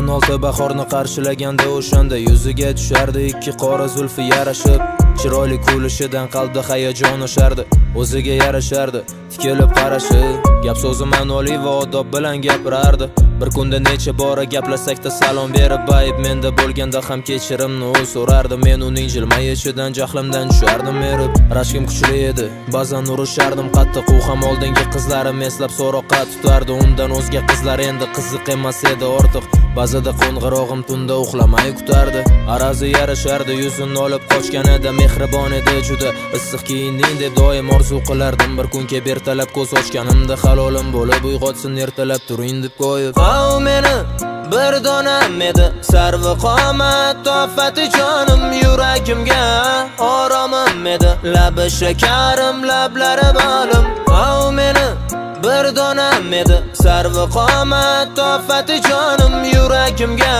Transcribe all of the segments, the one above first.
2016 bahorni qarshilaganda o'shanda yuziga tushardi ikki qora zulfi yarashib. Chiroyli kulishidan qalbda hayajon oshardi, o'ziga yarashardi tikilib qarashi. Gap so'zi ma'noli va odob bilan gapirardi. Bir kunda necha bora gaplashsakda salom berib, ayb menda bo'lganda ham kechirimni u so'rardi. Men uning jilmayishidan jahlimdan tushardim erib. Rashkim kuchli edi, ba'zan urishardim qattiq. U ham oldingi qizlarim eslab so'roqqa tutardi. Undan o'zga qizlar endi qiziq emas edi ortiq. Ba'zida qo'ng'irog'im tunda uxlamay kutardi. Arazi yarashardi, yuzini olib qochganida mehribon edi juda. Issiq kiyinding deb doim orzu qilardim. Bir kun kelib ertalab ko'z ochganimda halolim bo'lib uyg'otsin ertalab turing deb qo'yib. O meni bir donam edi sarvi qomat tofati jonim yuragimga oromim edi labi shakarim lablari balim. O meni bir donam edi sarvi qomat tofati jonim yuragimga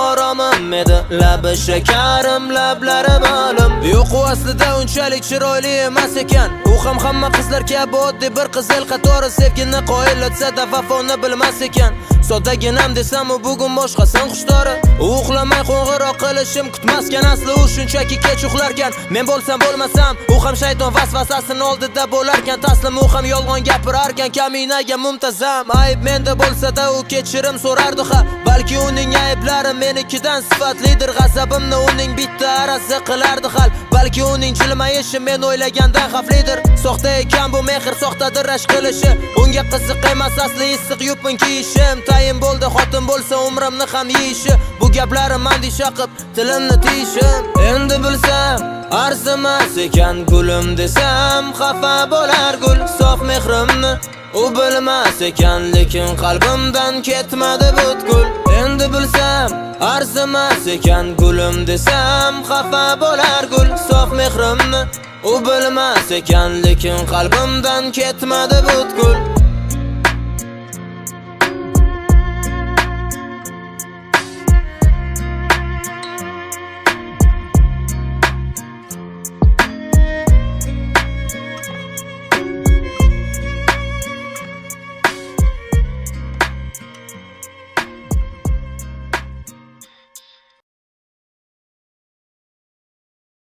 oromim edi labi shakarim lablari balim. Yo'q u aslida unchalik chiroyli emas ekan. U ham hamma qizlar kabi oddiy bir qizil qatori sevgini qoyillatsa-da vafoni bilmas ekan. Soddaginam desam u bugun boshqasin xushdori. U uxlamay qo'ng'iroq qilishim kutmasgan, asli u shunchaki kech uxlarkan. Men bo'lsam bo'lmasam u ham shayton vasvasasining oldida bo'larkan. Taslim u ham yolg'on gapirarkan, kaminaga muntazam. Ayb menda bo'lsa-da u kechirim so'rardi ha. Balki uning ayblari menikidan sifatlidir. G'azabimni uning bitta arasi qilardi hal. Balki uning jilmayishi men o'ylagandan xavflidir. Soxta ekan bu mehr, soxtadir rashk qilishi. Unga qiziq emas asli issiq yupun kiyishim. Tayin bo'ldi xotin bo'lsa umrimni ham yeyishi. Bu gaplarim mandi shaqib tilimni tiyishim. Endi bilsam arzimas ekan gulim desam xafa bo'lar gul sof mehrimni. U bilmas ekan lekin qalbimdan ketmadi butkul. Endi bilsam arzimas ekan gulim desam xafa bo'lar gul sof mehrimni. U bilmas ekan lekin qalbimdan ketmadi butkul.